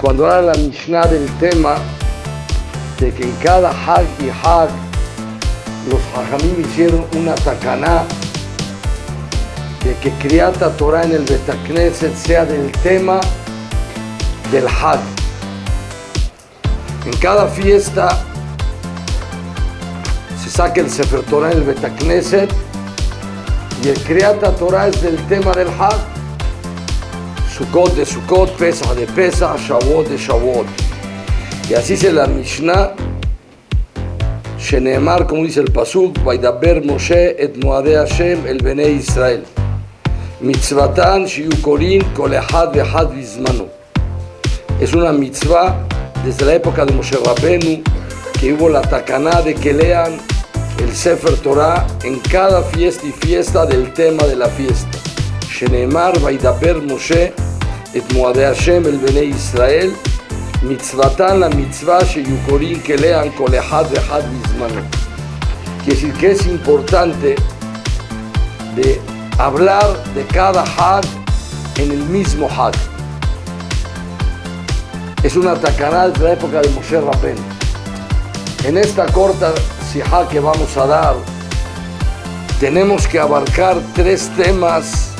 cuando era la Mishnah del tema de que en cada Hag y Hag los Hajamim hicieron una takaná de que Kriyat Torah en el Bet HaKnesset sea del tema del Hag. En cada fiesta se saca el Sefer Torah en el Bet HaKnesset y el Kriyat Torah es del tema del Hag. Sukkot de Sukkot, Pesach de Pesach, Shavuot de Shavuot. Y así dice la Mishnah, Sheneemar, como dice el Pasuk, Vaidaber Moshe et Moadei Hashem el Benei Israel. Mitzvatan shiyu korin kol echad ve'echad bizmano. Es una mitzvah desde la época de Moshe Rabenu que hubo la takaná de que lean el Sefer Torah en cada fiesta y fiesta del tema de la fiesta. Sheneemar Vaidaber Moshe et Moadei Hashem el Benei Israel. Mitzvatan, la mitzvah shiyu korin que lean kol echad ve'echad bizmano. Quiere decir que es importante de hablar de cada Hag en el mismo Hag. Es una takaná de la época de Moshe Rabenu. En esta corta sijá que vamos a dar, tenemos que abarcar tres temas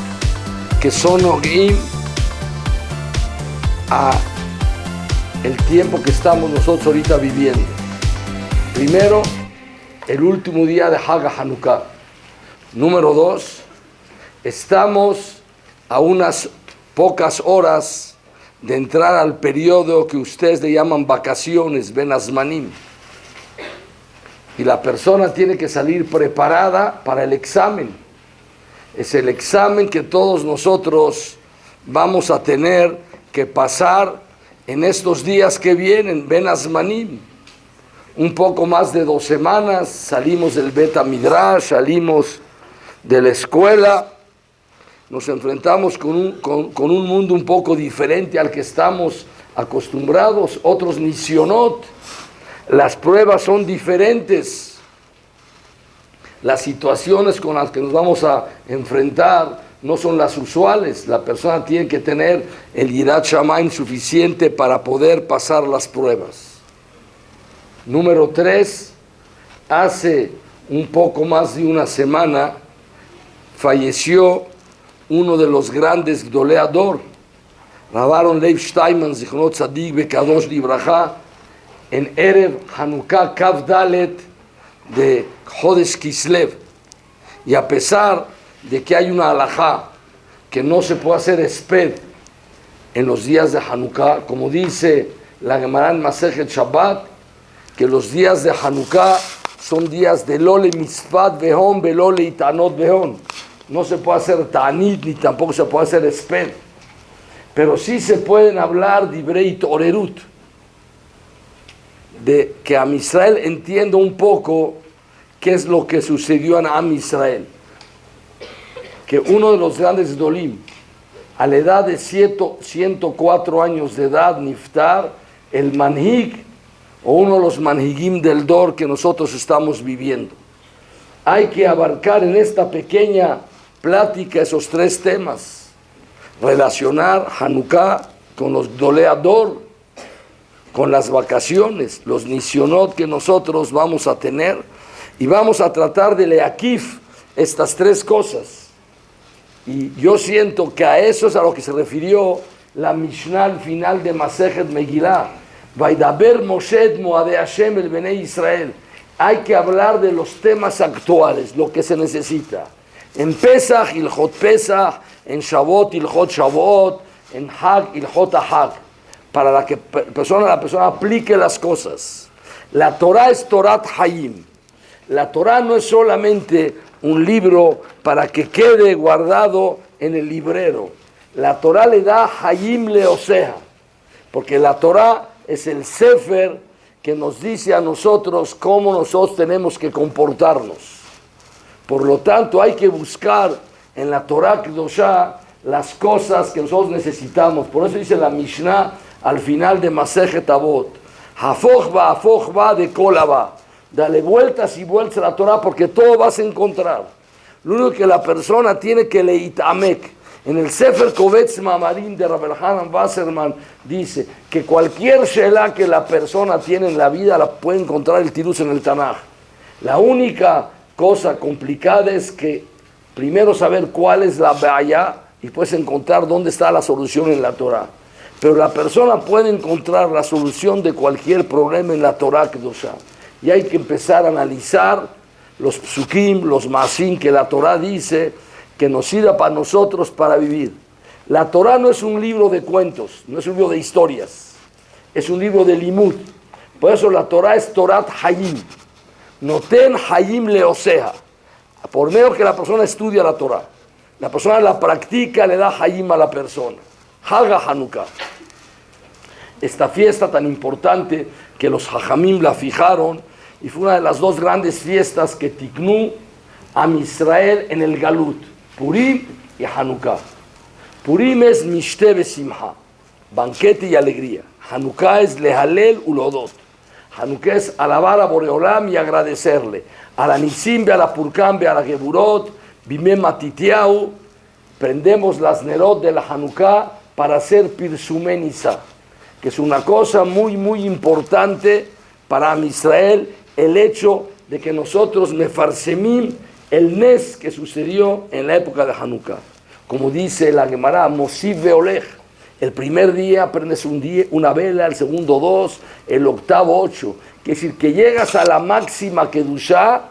que son nogim a el tiempo que estamos nosotros ahorita viviendo. Primero, el último día de Hag HaNukkah. Número dos, estamos a unas pocas horas de entrar al periodo que ustedes le llaman vacaciones, Ben Azmanim. Y la persona tiene que salir preparada para el examen. Es el examen que todos nosotros vamos a tener que pasar en estos días que vienen, Ben Azmanim. Un poco más de 2 semanas, salimos del Bet HaMidrash, salimos de la escuela. Nos enfrentamos con un mundo un poco diferente al que estamos acostumbrados, otros nisionot. Las pruebas son diferentes. Las situaciones con las que nos vamos a enfrentar no son las usuales. La persona tiene que tener el Yirat Shamayim suficiente para poder pasar las pruebas. Número 3, hace un poco más de una semana falleció uno de los grandes Gdolei Hador, Rav Aaron Leib Steinman, Zichronot Tzadik Bekadosh Libraja, en Erev Hanukkah Kav Dalet de Jodesh Kislev. Y a pesar de que hay una halajá que no se puede hacer esped en los días de Hanukkah, como dice la Gemara en Masejet Shabbat, que los días de Hanukkah son días de Lole Mitzvat Behon, Belole Itanot Behon. No se puede hacer ta'anit ni tampoco se puede hacer esped, pero sí se pueden hablar divrei torerut, de que Am Israel entienda un poco qué es lo que sucedió en Am Israel. Que uno de los grandes dolim, a la edad de 104 años de edad, niftar, el manhig, o uno de los manhigim del Dor que nosotros estamos viviendo. Hay que abarcar en esta pequeña plática esos 3 temas. Relacionar Hanukkah con los Gdolei Hador, con las vacaciones, los nisionot que nosotros vamos a tener, y vamos a tratar de leakif estas 3 cosas. Y yo siento que a eso es a lo que se refirió la Mishnah al final de Masejet Megillah. Vaidaber Moshe et Moadei Hashem el Benei Israel. Hay que hablar de los temas actuales, lo que se necesita. En Pesach, Ilhot Pesach, en Shavuot, Ilhot Shavuot, en Hag, Ilhot Hag, para que la persona aplique las cosas. La Torah es Torat Hayim. La Torah no es solamente un libro para que quede guardado en el librero. La Torah le da Hayim Leosea, porque la Torah es el Sefer que nos dice a nosotros cómo nosotros tenemos que comportarnos. Por lo tanto, hay que buscar en la Torah Kedoshá las cosas que nosotros necesitamos. Por eso dice la Mishnah al final de Masejet Avot, Hafoch va de Kolaba. Dale vueltas y vueltas a la Torah porque todo vas a encontrar. Lo único que la persona tiene que leitamek, En el Sefer Kovetz Mamarim de Rabbi Hanan Wasserman dice que cualquier shelah que la persona tiene en la vida la puede encontrar el tirus en el Tanaj. La única cosa complicada es que primero saber cuál es la baya y después encontrar dónde está la solución en la Torah. Pero la persona puede encontrar la solución de cualquier problema en la Torah Kedoshá. Y hay que empezar a analizar los psukim, los masim que la Torah dice que nos sirva para nosotros para vivir. La Torah no es un libro de cuentos, no es un libro de historias, es un libro de limud. Por eso la Torah es Torat Hayim. Noten Hayim Leosea. Por medio que la persona estudia la Torah, la persona la practica, le da Hayim a la persona. Haga Hanukkah. Esta fiesta tan importante que los Jajamim la fijaron y fue una de las dos grandes fiestas que tiknú a Israel en el Galut, Purim y Hanukkah. Purim es Mishte Besimha, banquete y alegría. Hanukkah es Lehalel Ulodot. Hanukkah es alabar a Boreolam y agradecerle. A la Nisim, a la Purkam, a la Geburot, Bimem Matitiau, prendemos las Nerot de la Hanukkah para hacer Pirsumenisa, que es una cosa muy, muy importante para Israel, el hecho de que nosotros mefarsemim el Nes que sucedió en la época de Hanukkah. Como dice la Gemara, Mosif Veolech, el primer día prendes una vela, el segundo 2, el octavo 8. Quiere decir que llegas a la máxima Kedushá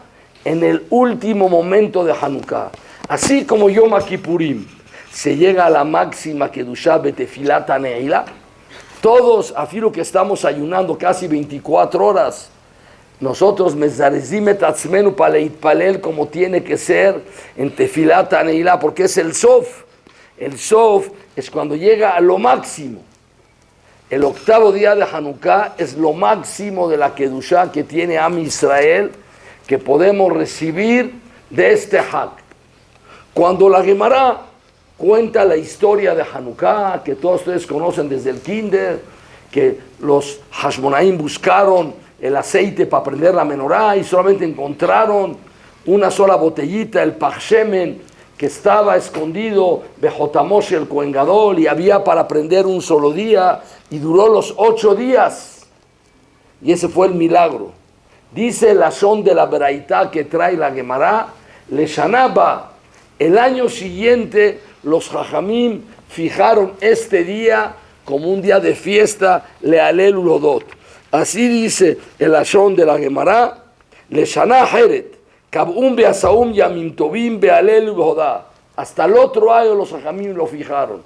en el último momento de Hanukkah. Así como Yom Kippurim se llega a la máxima Kedushá Betefilat Neila, todos, afirmo que estamos ayunando casi 24 horas, nosotros mezarezim et atzmenu para leitpalel como tiene que ser en Tefilat Neila, porque es el Sof. El Sof es cuando llega a lo máximo. El octavo día de Hanukkah es lo máximo de la Kedushá que tiene Am Israel, que podemos recibir de este Hag. Cuando la Gemara cuenta la historia de Hanukkah, que todos ustedes conocen desde el kinder, que los Hashmonaim buscaron el aceite para prender la menorá y solamente encontraron una sola botellita, el Pachshemen, que estaba escondido Bejotamosh el Kohen Gadol, y había para prender un solo día, y duró los 8 días. Y ese fue el milagro. Dice el Lashon de la Beraitá que trae la Gemara, Leshanaba, el año siguiente los Jajamim fijaron este día como un día de fiesta, Lealel Ulodot. Así dice el Lashon de la Gemara, Leshaná Heret, Kabum Beasaum Yamim Tovim Bealel Ulodá. Hasta el otro año los Jajamim lo fijaron.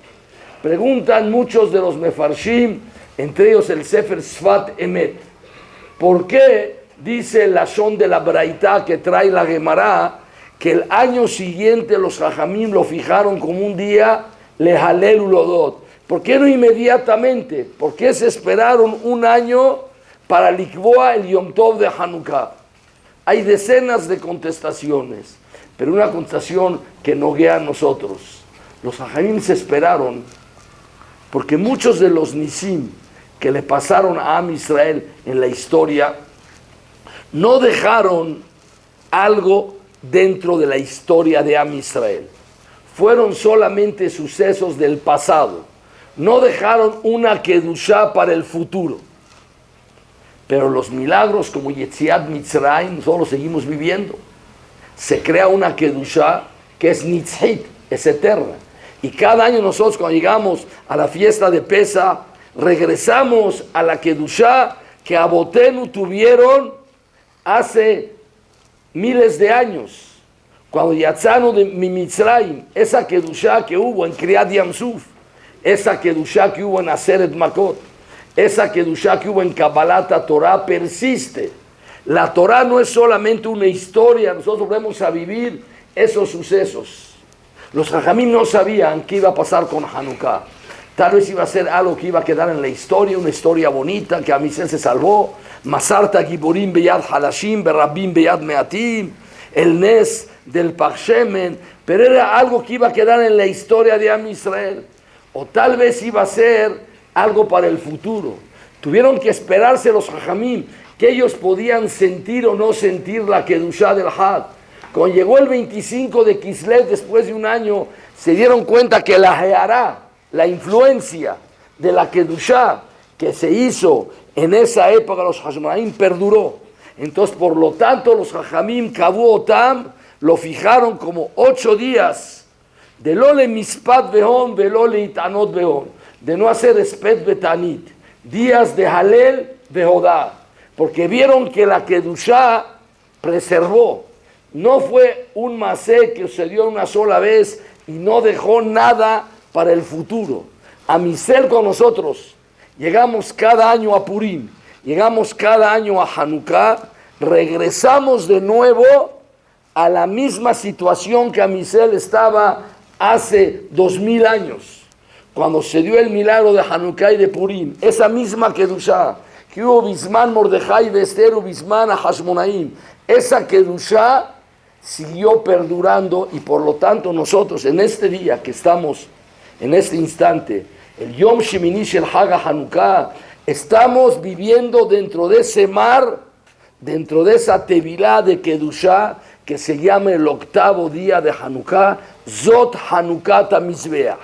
Preguntan muchos de los Mefarshim, entre ellos el Sefer Sfat Emet, ¿por qué dice el Lashon de la Braitá que trae la Gemara que el año siguiente los Jajamim lo fijaron como un día Lehalel Ulodot? ¿Por qué no inmediatamente? ¿Por qué se esperaron un año para Likboa el Yom Tov de Hanukkah? Hay decenas de contestaciones, pero una contestación que no guía a nosotros. Los Jajamim se esperaron porque muchos de los Nisim que le pasaron a Am Israel en la historia no dejaron algo dentro de la historia de Am Israel. Fueron solamente sucesos del pasado. No dejaron una Kedushá para el futuro. Pero los milagros como Yetziat Mitzrayim, nosotros los seguimos viviendo. Se crea una Kedushá que es Nitzhit, es eterna. Y cada año nosotros cuando llegamos a la fiesta de Pesa, regresamos a la Kedushá que Abotenu tuvieron hace miles de años. Cuando Yatzanu de Mitzrayim, esa Kedushá que hubo en Kriyat Yamsuf, esa Kedushá que hubo en Aseret Makot, esa Kedushá que hubo en Kabbalat Torah persiste. La Torah no es solamente una historia, nosotros vamos a vivir esos sucesos. Los Jajamim no sabían qué iba a pasar con Hanukkah. Tal vez iba a ser algo que iba a quedar en la historia, una historia bonita, que Am Israel se salvó. Masarta Giborim Beyad Halashim, Berabim Beyad Meatim, el Nes del Pachshemen, pero era algo que iba a quedar en la historia de Am Israel. O tal vez iba a ser algo para el futuro. Tuvieron que esperarse los Jajamim, que ellos podían sentir o no sentir la Kedushá del Hag. Cuando llegó el 25 de Kislev, después de un año, se dieron cuenta que la Heará, la influencia de la Kedushá que se hizo en esa época, los Hashmonaim, perduró. Entonces, por lo tanto, los Jajamim Kabu Otam lo fijaron como 8 días de lo le mispat behon, de lo le itanot behon, de no hacer espet betanit, días de Halel behodá, porque vieron que la Kedushá preservó. No fue un masé que se dio una sola vez y no dejó nada para el futuro. A Misel con nosotros, llegamos cada año a Purim, llegamos cada año a Hanukkah, regresamos de nuevo a la misma situación que Amisel estaba hace 2000 años, cuando se dio el milagro de Hanukkah y de Purim, esa misma Kedushá, que hubo Bisman Mordejai de Esther, Bisman a Hashmonaim, esa Kedushá siguió perdurando y por lo tanto nosotros en este día que estamos, en este instante, el Yom Shemini Shel Hag Hanukkah, estamos viviendo dentro de ese mar, dentro de esa tevilá de Kedushá, que se llama el 8º día de Hanukkah, Zot Hanukkah Mizbeach.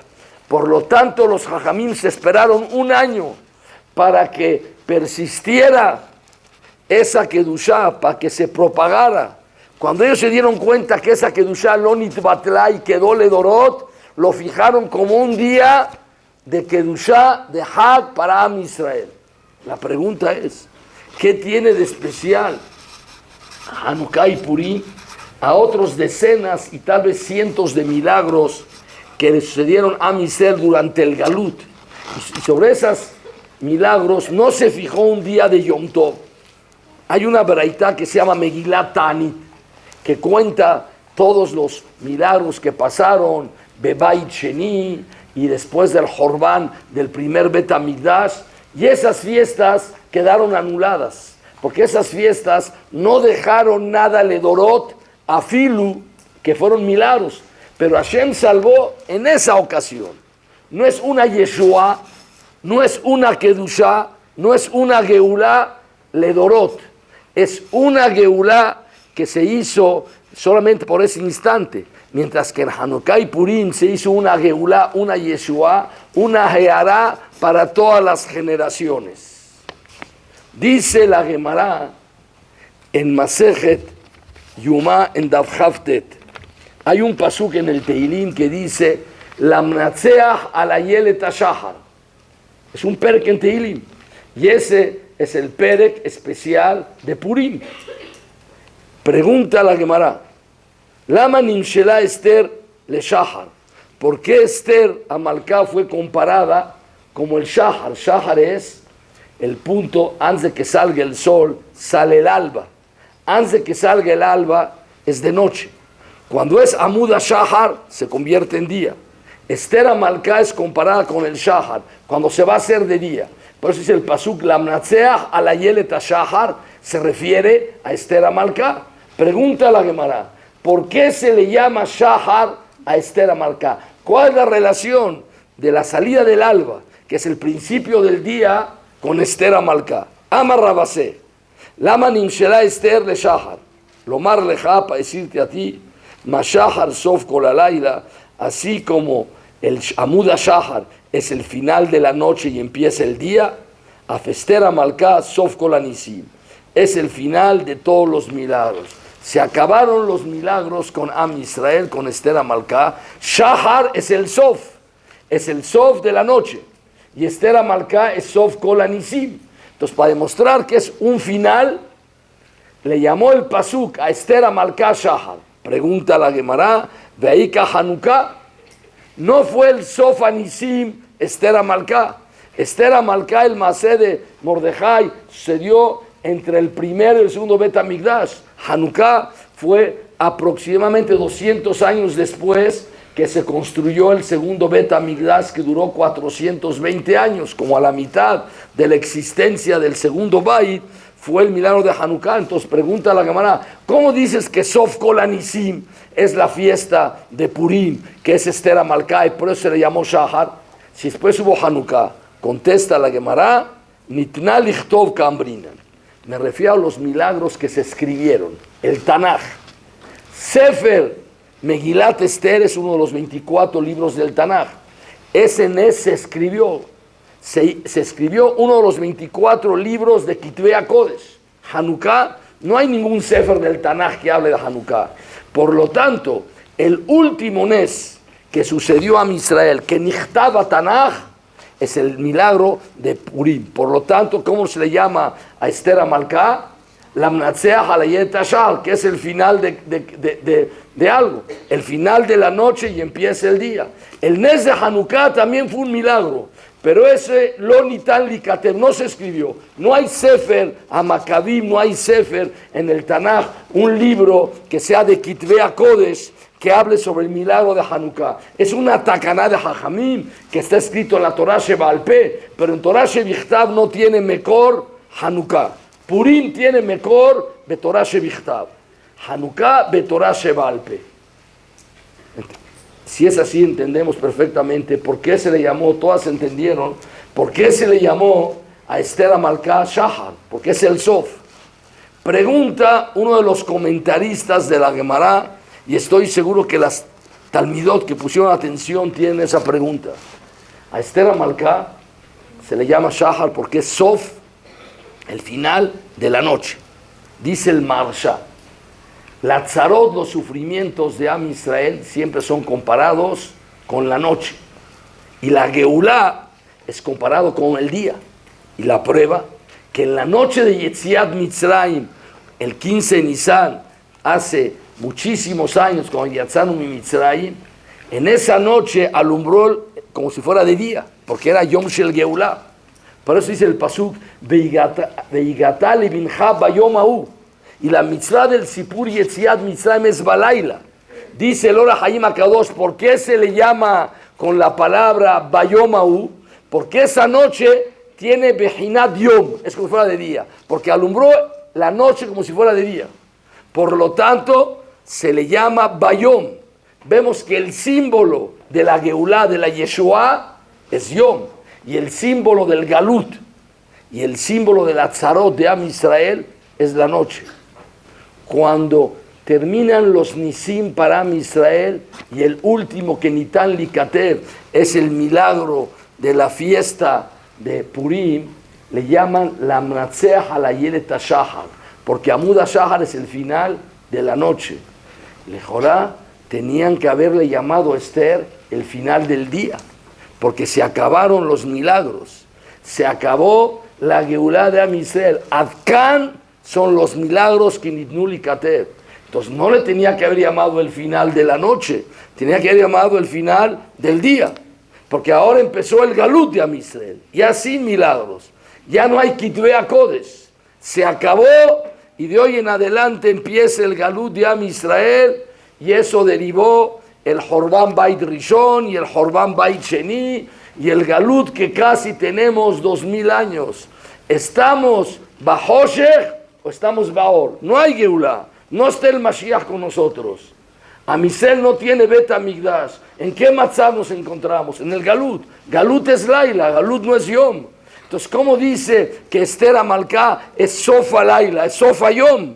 Por lo tanto, los Jajamim se esperaron un año para que persistiera esa Kedushá, para que se propagara. Cuando ellos se dieron cuenta que esa Kedushá Lonit Batla y quedó Ledorot, lo fijaron como un día de Kedushá, de Hag para Am Israel. La pregunta es, ¿qué tiene de especial Hanukkah y Purim a otros decenas y tal vez cientos de milagros que le sucedieron a Israel durante el Galut? Y sobre esos milagros no se fijó un día de Yom Tov. Hay una braitá que se llama Megillat Ta'anit, que cuenta todos los milagros que pasaron, Bebait Sheni, y después del Jorbán del primer Bet Hamikdash, y esas fiestas quedaron anuladas, porque esas fiestas no dejaron nada Ledorot a Filu, que fueron milagros, pero Hashem salvó en esa ocasión. No es una Yeshua, no es una Kedushá, no es una Geulá Ledorot, es una Geulá que se hizo solamente por ese instante, mientras que en Hanukkah y Purim se hizo una Geulá, una Yeshua, una Heará para todas las generaciones. Dice la Gemara en Masejet Yuma en Davhavtet, hay un pasuk en el Teilim que dice Lamnatseach alayelet hashahar, es un perek en Teilim, y ese es el perek especial de Purim. Pregunta la Gemara, Lama nimshela Esther le Shahar, ¿por qué Esther a Malká fue comparada como el Shahar? Shahar es el punto antes de que salga el sol, sale el alba. Antes de que salga el alba es de noche. Cuando es Amuda Shahar se convierte en día. Esther a Malká es comparada con el Shahar, cuando se va a hacer de día. Por eso dice el pasuk Lamnatseach alayelet hashahar, se refiere a Esther a Malká. Pregunta a la Gemara, ¿por qué se le llama Shahar a Esther a Malká? ¿Cuál es la relación de la salida del alba, que es el principio del día, con Esther a Malká? Amar Rabasé, Lama nimshela Esther le Shahar, Lomar leja, para decirte a ti, Mashahar sof kol alayla, así como el Amuda Shahar es el final de la noche y empieza el día, a Esther a Malká sof kol anisim, es el final de todos los milagros. Se acabaron los milagros con Am Israel, con Esther a Malká. Shahar es el sof de la noche, y Esther a Malká es sof kol anisim. Entonces, para demostrar que es un final, le llamó el pasuk a Esther a Malká Shahar. Pregunta la Gemara, Veika Hanukkah, no fue el sof anisim Esther a Malká. Esther a Malká, el masé de Mordejai, sucedió entre el primero y el segundo Bet Hamikdash. Hanukkah fue aproximadamente 200 años después que se construyó el segundo Bet Hamikdash, que duró 420 años, como a la mitad de la existencia del segundo Bait, fue el milagro de Hanukkah. Entonces pregunta a la Gemara, ¿cómo dices que Sof Kol Anisim es la fiesta de Purim, que es Esther a Malká, y por eso se le llamó Shahar? Si después hubo Hanukkah, contesta la Gemara, Nitna lichtov kambrinan. Me refiero a los milagros que se escribieron. El Tanaj, Sefer Megilat Esther es uno de los 24 libros del Tanaj. Ese mes se escribió uno de los 24 libros de Kitvei Kodesh. Hanukkah, no hay ningún sefer del Tanaj que hable de Hanukkah. Por lo tanto, el último mes que sucedió a Israel, que Nichtaba Tanaj, es el milagro de Purim. Por lo tanto, ¿cómo se le llama a Esther Amalcá? La Mnatseach Halayet Tashal, que es el final de algo, el final de la noche y empieza el día. El Nes de Hanukkah también fue un milagro, pero ese Lo Nitan Likater no se escribió. No hay Sefer a Maccabim, no hay Sefer en el Tanaj, un libro que sea de Kitvei Kodesh que hable sobre el milagro de Hanukkah. Es una takaná de Jajamim que está escrito en la Torah Sheba'al Peh, pero en Torah Shebichtav no tiene Mekor Hanukkah. Purim tiene Mekor Betorah Shebichtav. Hanukkah Betorah Sheba'al Peh. Si es así, entendemos perfectamente por qué se le llamó, todas entendieron, por qué se le llamó a Esther Amalcá Shahar, porque es el Sof. Pregunta uno de los comentaristas de la Gemara, y estoy seguro que las Talmidot que pusieron atención tienen esa pregunta. A Esther Amalcá se le llama Shahar porque es Sof, el final de la noche. Dice el Marsha, la tzarot, los sufrimientos de Am Israel siempre son comparados con la noche. Y la Geulá es comparado con el día. Y la prueba, que en la noche de Yetziat Mitzrayim, el 15 de Nisan, hace muchísimos años, cuando Yatzanu mi Mitzrayim, en esa noche alumbró como si fuera de día, porque era Yom Shel Geulá. Por eso dice el pasuk, Veigatá lebinja bayom hahu. Y la mitzvah del Sipur Yetziat Mitzrayim es Balaila. Dice el Or HaHaim HaKadosh, ¿por qué se le llama con la palabra bayom hahu? Porque esa noche tiene Bejinat Yom, es como si fuera de día, porque alumbró la noche como si fuera de día. Por lo tanto, se le llama Bayom. Vemos que el símbolo de la Geulá, de la Yeshua, es Yom. Y el símbolo del Galut y el símbolo de la Tzarot de Am Israel es la noche. Cuando terminan los Nisim para Am Israel y el último que Nitan Likater es el milagro de la fiesta de Purim, le llaman la Mnatseach Halayet Shahar, porque Amud HaShahar es el final de la noche. Lejorá tenían que haberle llamado a Esther el final del día, porque se acabaron los milagros, se acabó la Geulá de Am Israel. Adkan son los milagros que Nitnu Likater. Entonces no le tenía que haber llamado el final de la noche, tenía que haber llamado el final del día, porque ahora empezó el Galut de Am Israel, ya sin milagros, ya no hay Kitvei Kodesh, se acabó. Y de hoy en adelante empieza el Galut de Am Israel, y eso derivó el Horban Bait Rishon y el Horban Bait Sheni y el Galut que casi tenemos 2000 años. ¿Estamos Bahoshech o estamos Baor? No hay Geulá, no está el Mashiach con nosotros. Am Israel no tiene Bet HaMikdash. ¿En qué matzah nos encontramos? En el Galut. Galut es Laila, Galut no es Yom. Entonces, ¿cómo dice que Esther Amalcá es Sofa Laila, es Sofa Yom?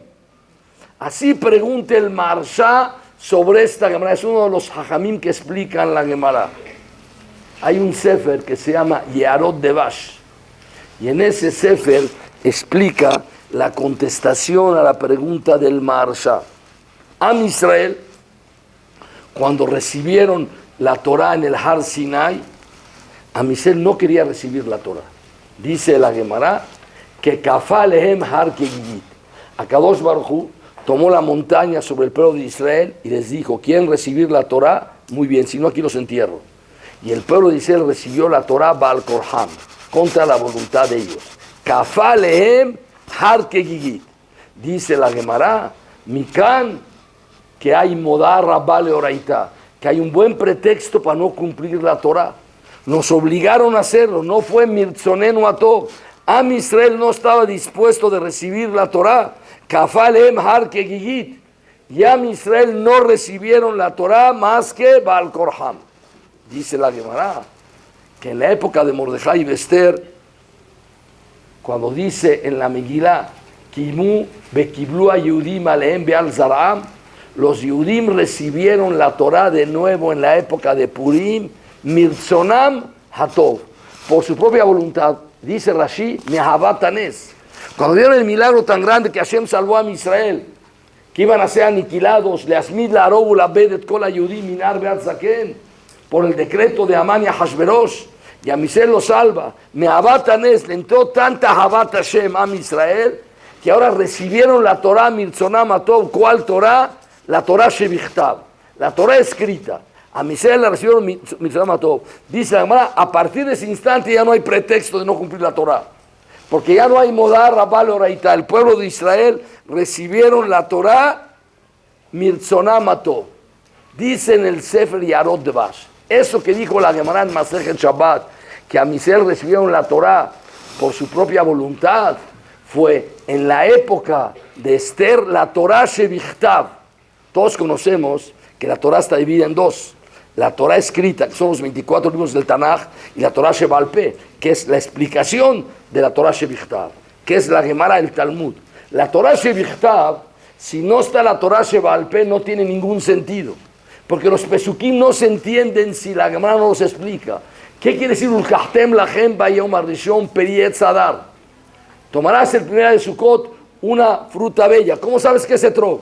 Así pregunta el Marsha sobre esta Gemara. Es uno de los hajamim que explican la Gemara. Hay un sefer que se llama Yeharot Devash. Y en ese sefer explica la contestación a la pregunta del Marsha. Am Israel, cuando recibieron la Torah en el Har Sinai, Am Israel no quería recibir la Torah. Dice la Gemara que Kafá lehem har kegigit. Akadosh Baruj Hu tomó la montaña sobre el pueblo de Israel y les dijo, ¿quieren recibir la Torah? Muy bien, si no aquí los entierro. Y el pueblo de Israel recibió la Torah Baal Korham, contra la voluntad de ellos. Kafá lehem har kegigit. Dice la Gemara, Mikan, que hay modar rabale oraita, que hay un buen pretexto para no cumplir la Torah. Nos obligaron a hacerlo, no fue Mirtzonenu Atov. Am Israel no estaba dispuesto de recibir la Torah. Kafal em har kegigit. Y Am Israel no recibieron la Torah más que Baal Korham. Dice la Gemara que en la época de Mordejai y Esther, cuando dice en la Megilá, Kimu bekiblu a Yehudim alehem beal zaram, Los Yehudim recibieron la Torah de nuevo en la época de Purim, Mirzonam Hatov, por su propia voluntad. Dice Rashi, Mehavat Tanes. Cuando vieron el milagro tan grande que Hashem salvó a Israel, que iban a ser aniquilados, Leasmid la Arobu la Bedet Kol Yehudim Minar Beat Zaken, por el decreto de Amán y Hashverosh, y a Misel lo salva. Mehavat Tanes, le entró tanta Havat Hashem a Israel, que ahora recibieron la Torah Mirzonam Hatov. ¿Cuál Torah? La Torah Shevichtav, la Torah escrita. A Misel la recibieron Mirzonam Hatov. Dice la Gemara, a partir de ese instante ya no hay pretexto de no cumplir la Torah. Porque ya no hay modar, rabal, oraita. El pueblo de Israel recibieron la Torah Mirzonam Hatov. Dice en el Sefer Yarot Devash. Eso que dijo la Gemara en Masejet Shabbat, que a Misel recibieron la Torah por su propia voluntad, fue en la época de Esther la Torah Shevichtav. Todos conocemos que la Torah está dividida en dos. La Torah escrita, que son los 24 libros del Tanaj, y la Torah Sheba'al Peh, que es la explicación de la Torah Shevichtav, que es la Gemara del Talmud. La Torah Shevichtav, si no está la Torah Sheba'al Peh, no tiene ningún sentido, porque los Pesukim no se entienden si la Gemara no los explica. ¿Qué quiere decir Ulkachtem lachem bayom harishon peri etz hadar? Tomarás el primer día de Sukkot una fruta bella. ¿Cómo sabes que es etrog?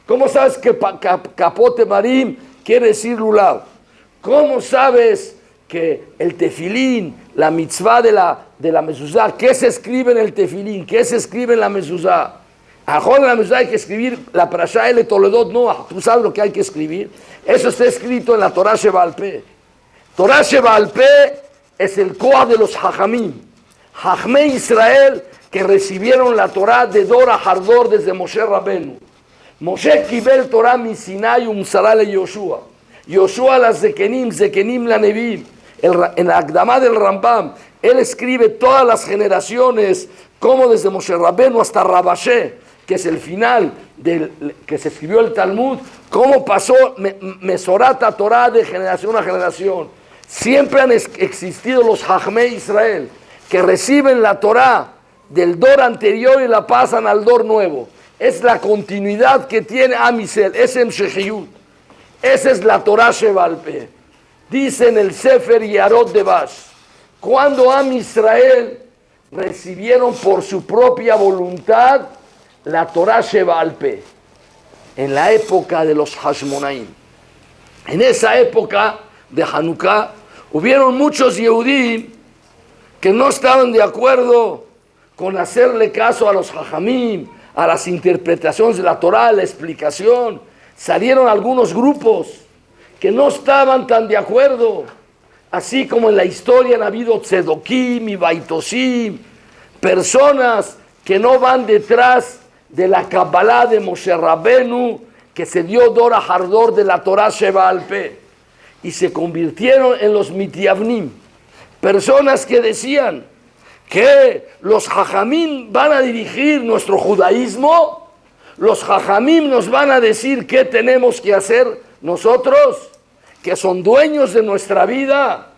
¿Cómo sabes que capote marim quiere decir lulav? ¿Cómo sabes que el tefilín, la mitzvah de la mezuzá, qué se escribe en el tefilín, qué se escribe en la mezuzá? Ahora en la mezuzá hay que escribir la parashá el Toledot Noah. ¿Tú sabes lo que hay que escribir? Eso está escrito en la Torah Sheba'al Peh. Torah Sheba'al Peh es el Koah de los Jajamim. Jajmei Israel que recibieron la Torah de Dora Hardor desde Moshe Rabenu. Moshe Kibel Torah mi Sinai umsará le Yoshua. Yoshua la Zekenim, Zekenim la Nevim. En la Akdamá del Rambam, él escribe todas las generaciones, como desde Moshe Rabenu hasta Rabashé, que es el final que se escribió el Talmud, cómo pasó Mesorata Torah de generación a generación. Siempre han existido los Jajmei Israel, que reciben la Torah del Dor anterior y la pasan al Dor nuevo. Es la continuidad que tiene Am Yisrael, es Emshechiyut. Esa es la Torah Sheba'al Peh. Dice en el Sefer Yarot Devash, cuando Am Israel recibieron por su propia voluntad la Torah Sheba'al Peh, en la época de los Hashmonaim. En esa época de Hanukkah, hubieron muchos Yehudim que no estaban de acuerdo con hacerle caso a los Jajamim, a las interpretaciones de la Torah, a la explicación. Salieron algunos grupos que no estaban tan de acuerdo, así como en la historia han habido Tzedokim y Baitosim, personas que no van detrás de la Kabbalah de Moshe Rabenu, que se dio Dora Hardor de la Torah Sheba'al Peh, y se convirtieron en los Mitiavnim, personas que decían que los Jajamim van a dirigir nuestro judaísmo, los Jajamim nos van a decir qué tenemos que hacer nosotros, que son dueños de nuestra vida.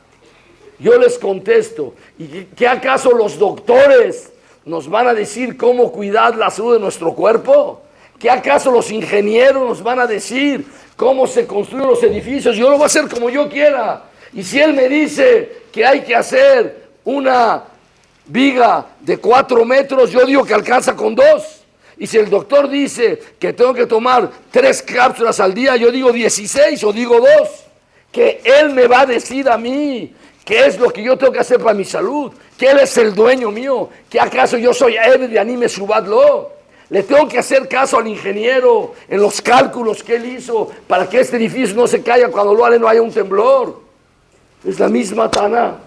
Yo les contesto, ¿y qué acaso los doctores nos van a decir cómo cuidar la salud de nuestro cuerpo? ¿Qué acaso los ingenieros nos van a decir cómo se construyen los edificios? Yo lo voy a hacer como yo quiera. Y si él me dice que hay que hacer una viga de 4 metros, yo digo que alcanza con 2. Y si el doctor dice que tengo que tomar 3 cápsulas al día, yo digo 16 o digo 2. Que él me va a decir a mí qué es lo que yo tengo que hacer para mi salud, que él es el dueño mío, que acaso yo soy Eved de Anime Subadlo. Le tengo que hacer caso al ingeniero en los cálculos que él hizo para que este edificio no se caiga cuando lo haré, no haya un temblor. Es la misma Taná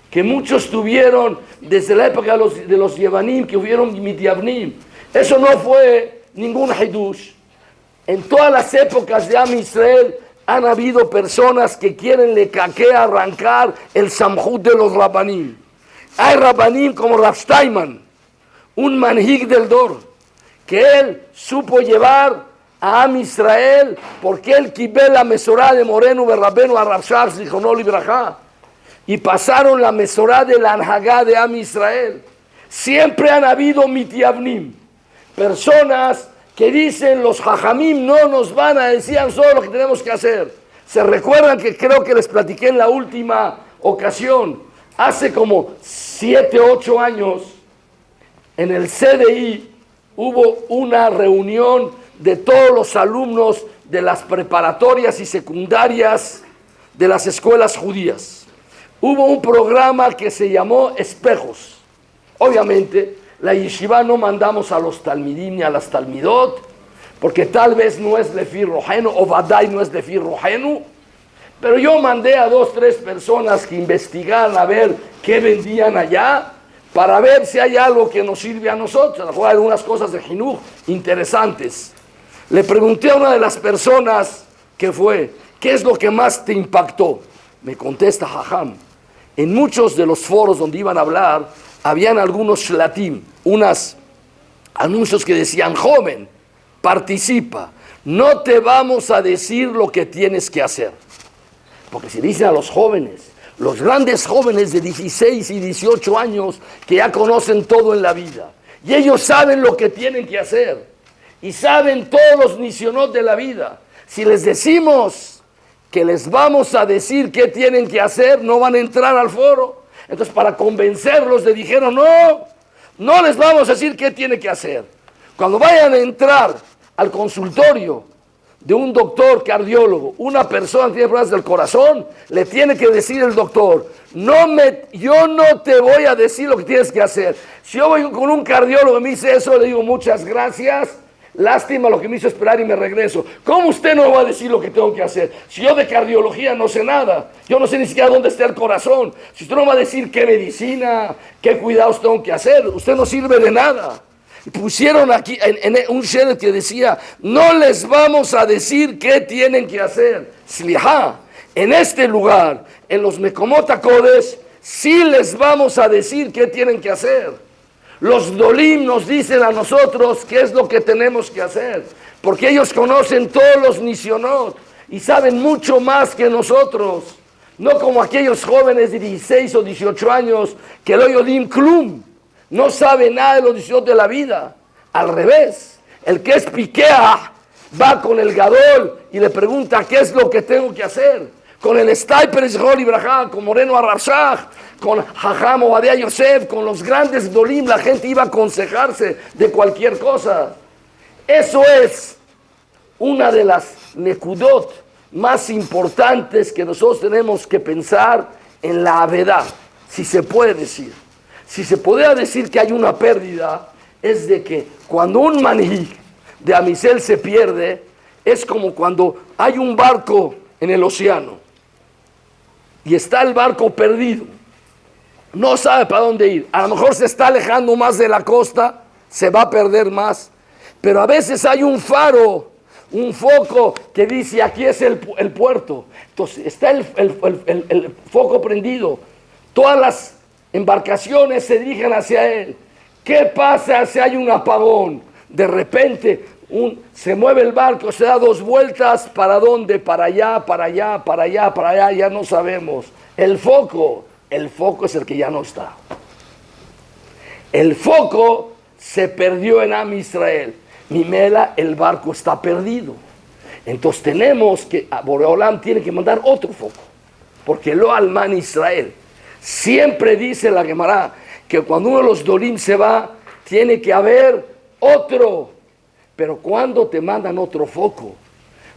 que muchos tuvieron desde la época de los Yevanim, que hubieron Midiavnim. Eso no fue ningún Hidush. En todas las épocas de Am Israel han habido personas que quieren arrancar el Samhut de los Rabbanim. Hay Rabbanim como Rav Steinman, un manhig del Dor, que él supo llevar a Am Israel porque él quibé la mesorá de Morenu Berrabenu a Rav Shach Zichrono Libraja, y pasaron la mesorá de la Anhagá de Am Israel. Siempre han habido Mitiavnim, personas que dicen los jajamim no nos van a decir solo lo que tenemos que hacer. Se recuerdan que creo que les platiqué en la última ocasión, hace como 7, 8 años, en el CDI hubo una reunión de todos los alumnos de las preparatorias y secundarias de las escuelas judías. Hubo un programa que se llamó Espejos. Obviamente, la yeshiva no mandamos a los talmidim ni a las talmidot, porque tal vez no es Lefi Rojenu, o Vadai no es Lefi Rojenu, pero yo mandé a 2, 3 personas que investigaran a ver qué vendían allá, para ver si hay algo que nos sirve a nosotros. A lo mejor hay algunas cosas de Jinuj interesantes. Le pregunté a una de las personas que fue, ¿qué es lo que más te impactó? Me contesta Jajam, en muchos de los foros donde iban a hablar, habían algunos shlatim, unos anuncios que decían, joven, participa, no te vamos a decir lo que tienes que hacer. Porque si dicen a los jóvenes, los grandes jóvenes de 16 y 18 años que ya conocen todo en la vida, y ellos saben lo que tienen que hacer, y saben todos los nisionot de la vida. Si les decimos que les vamos a decir qué tienen que hacer, no van a entrar al foro. Entonces, para convencerlos, le dijeron, no les vamos a decir qué tiene que hacer. Cuando vayan a entrar al consultorio de un doctor cardiólogo, una persona que tiene problemas del corazón, le tiene que decir el doctor, yo no te voy a decir lo que tienes que hacer. Si yo voy con un cardiólogo y me dice eso, le digo muchas gracias, lástima lo que me hizo esperar y me regreso. ¿Cómo usted no va a decir lo que tengo que hacer? Si yo de cardiología no sé nada, yo no sé ni siquiera dónde está el corazón. Si usted no va a decir qué medicina, qué cuidados tengo que hacer, usted no sirve de nada. Y pusieron aquí en un sheret que decía, no les vamos a decir qué tienen que hacer. Sliha, en este lugar, en los Mekomot HaKodesh, sí les vamos a decir qué tienen que hacer. Los dolim nos dicen a nosotros qué es lo que tenemos que hacer, porque ellos conocen todos los nisionot y saben mucho más que nosotros, no como aquellos jóvenes de 16 o 18 años que lo yodim klum, no saben nada de los nisionot de la vida. Al revés, el que es piquea va con el gadol y le pregunta qué es lo que tengo que hacer. Con el Staiper Zhol Ibrahá, con Moreno Arrashach, con Jajam Ovadia Yosef, con los grandes dolim, la gente iba a aconsejarse de cualquier cosa. Eso es una de las nekudot más importantes que nosotros tenemos que pensar en la avedad, si se puede decir. Si se podría decir que hay una pérdida, es de que cuando un manhig de Amisel se pierde, es como cuando hay un barco en el océano y está el barco perdido. No sabe para dónde ir. A lo mejor se está alejando más de la costa, se va a perder más. Pero a veces hay un faro, un foco que dice aquí es el puerto. Entonces está el foco prendido. Todas las embarcaciones se dirigen hacia él. ¿Qué pasa si hay un apagón? De repente se mueve el barco, se da 2 vueltas. ¿Para dónde? Para allá, para allá, para allá, para allá. Ya no sabemos. El foco es el que ya no está. El foco se perdió en Am Israel. Mimela, el barco está perdido. Entonces tenemos que, Boreolam tiene que mandar otro foco. Porque lo alman Israel. Siempre dice la Gemara que cuando uno de los dolim se va, tiene que haber otro. Pero cuando te mandan otro foco,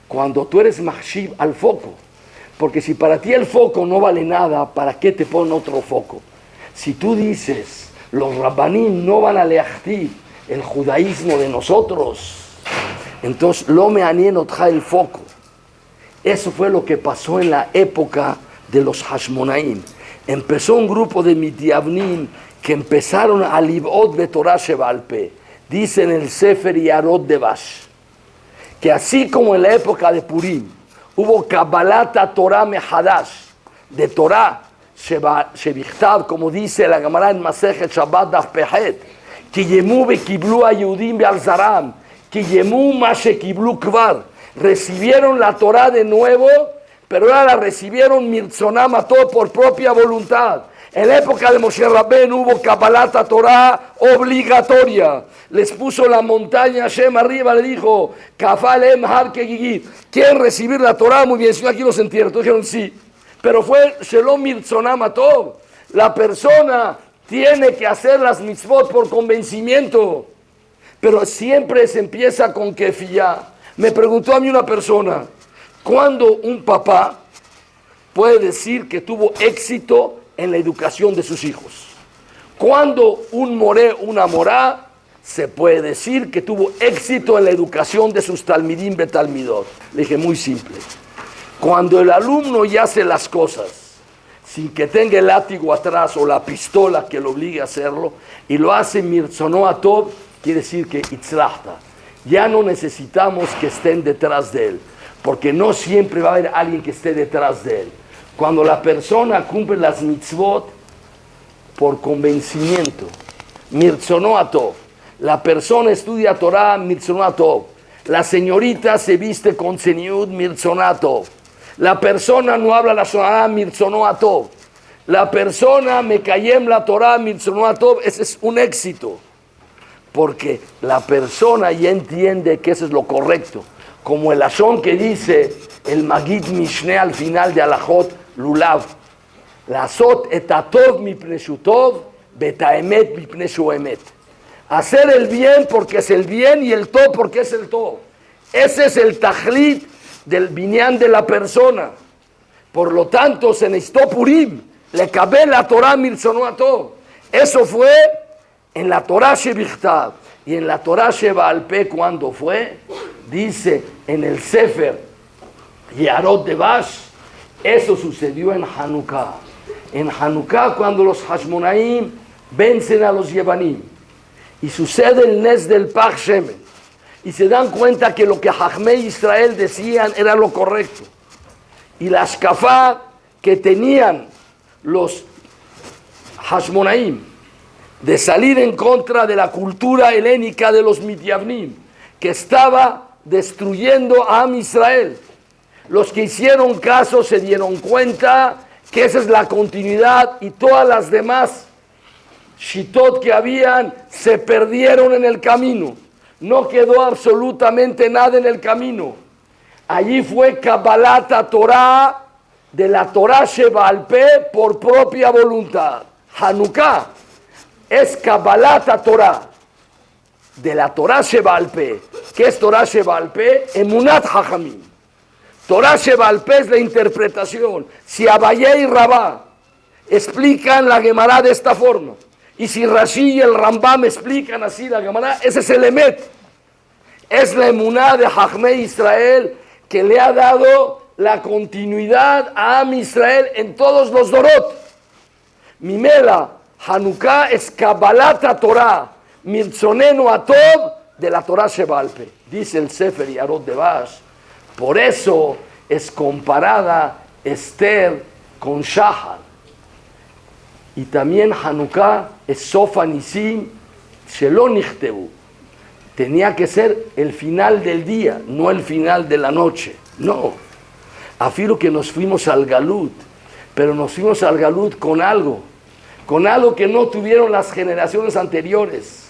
cuando tú eres mahshib al foco. Porque si para ti el foco no vale nada, ¿para qué te ponen otro foco? Si tú dices, los rabbanim no van a leachti el judaísmo de nosotros, entonces lo me anienotja el foco. Eso fue lo que pasó en la época de los Hashmonaim. Empezó un grupo de Midiavnim que empezaron a libot betorah shebaal peh. Dice en el Sefer Yarot de Bash, que así como en la época de Purim, hubo Kabbalata Torah Mehadash, de Torah, Shebichtav, como dice la Gemara en Masejet Shabbat Daf Pehet, Ki yemu bekiblu a Yehudim be'al zaram, Ki yemu ma shekiblu kvar, recibieron la Torah de nuevo, pero ahora la recibieron Mirtzonam, todo por propia voluntad. En la época de Moshe Rabbeinu hubo Kabbalat Torah obligatoria. Les puso la montaña Hashem arriba, le dijo, Kafalem Har Kegigit. ¿Quieren recibir la Torah? Muy bien, si no aquí los entierro. Todos dijeron sí. Pero fue Shelom Mirtzonam Atov. La persona tiene que hacer las mitzvot por convencimiento. Pero siempre se empieza con kefiyá. Me preguntó a mí una persona, ¿cuándo un papá puede decir que tuvo éxito en la educación de sus hijos? ¿Cuándo un moré, una morá, se puede decir que tuvo éxito en la educación de sus talmidim betalmidot? Le dije, muy simple. Cuando el alumno ya hace las cosas sin que tenga el látigo atrás o la pistola que lo obligue a hacerlo, y lo hace mirzono atov, quiere decir que itzlachta. Ya no necesitamos que estén detrás de él, porque no siempre va a haber alguien que esté detrás de él. Cuando la persona cumple las mitzvot por convencimiento, mirzono atov. La persona estudia Torah, mirzono atov. La señorita se viste con tzeniut, mirzono atov. La persona no habla la Shonah, mirzono atov. La persona me cayem la Torah, mirzono atov. Ese es un éxito. Porque la persona ya entiende que eso es lo correcto. Como el Lashon que dice el Magid Mishneh al final de Alajot Lulav. Lasot et atov mipnei shu tov, betaemet mipnei shu emet. Hacer el bien porque es el bien y el tov porque es el tov. Ese es el tajlit del binyan de la persona. Por lo tanto, se necesitó Purim. Le cabé la Torah mirzono atov. Eso fue en la Torah Shebichtav. Y en la Torah Shebaal Peh, ¿cuándo fue? Dice en el Sefer Yarot Devash, eso sucedió en Hanukkah. En Hanukkah, cuando los Hashmonaim vencen a los Yevanim. Y sucede el Nes del Pach Shemen. Y se dan cuenta que lo que Jajmei Israel decían era lo correcto. Y la Ashkafá que tenían los Hashmonaim de salir en contra de la cultura helénica de los Midyavnim, que estaba destruyendo a Am Israel. Los que hicieron caso se dieron cuenta que esa es la continuidad y todas las demás shitot que habían se perdieron en el camino. No quedó absolutamente nada en el camino. Allí fue Kabbalat Torah, de la Torah Shebaal Peh por propia voluntad. Hanukkah es Kabbalat Torah, de la Torah Shebaal Peh. ¿Qué es Torah Shebaal Peh? Emunat Jajamim. Torah Shebaal Peh es la interpretación. Si Abaye y Rabá explican la Gemara de esta forma, y si Rashi y el Rambam explican así la Gemara, ese es el Emet. Es la emuná de Jajmei Israel que le ha dado la continuidad a Am Israel en todos los Dorot. Mimela, Hanukkah es Kabbalat Torah, Mirtzonenu Atov, de la Torah Shebaal Peh. Dice el Sefer Yarot Devash. Por eso es comparada Esther con Shahar. Y también Hanukkah es Sofa Nisim Shelo Nichtebu. Tenía que ser el final del día, no el final de la noche. No. Afirmo que nos fuimos al Galut, pero nos fuimos al Galut con algo que no tuvieron las generaciones anteriores.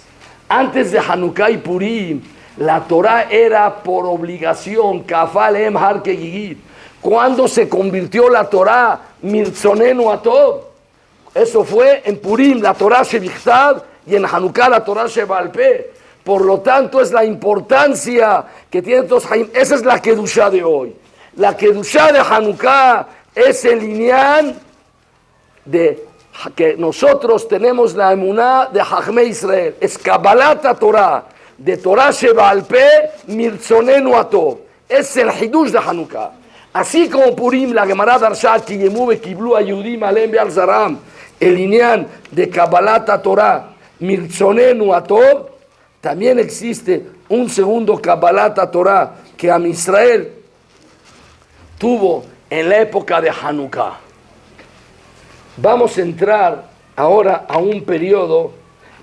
Antes de Hanukkah y Purim, la Torah era por obligación, Kafal Em Har Kegigit. ¿Cuándo se convirtió la Torah? Mirtzonenu Atov. Eso fue en Purim, la Torah Shebichtav, y en Hanukkah la Torah Shebaal Peh. Por lo tanto, es la importancia que tiene Tos Haim. Esa es la Kedushá de hoy. La Kedushá de Hanukkah es el inyan de que nosotros tenemos la emuná de Jajmei Israel. Es Kabbalat Torah, de Torah Shebaal Peh, Mirtzonenu Atov. Es el Hidush de Hanukkah. Así como Purim, la Gemara Darshat, Kiyemu Bekiblu Ayudim Alem Be'al Zaram, el inyan de Kabbalat Torah, Mirtzonenu Atov, también existe un segundo Kabbalat Torah que Am Israel tuvo en la época de Hanukkah. Vamos a entrar ahora a un periodo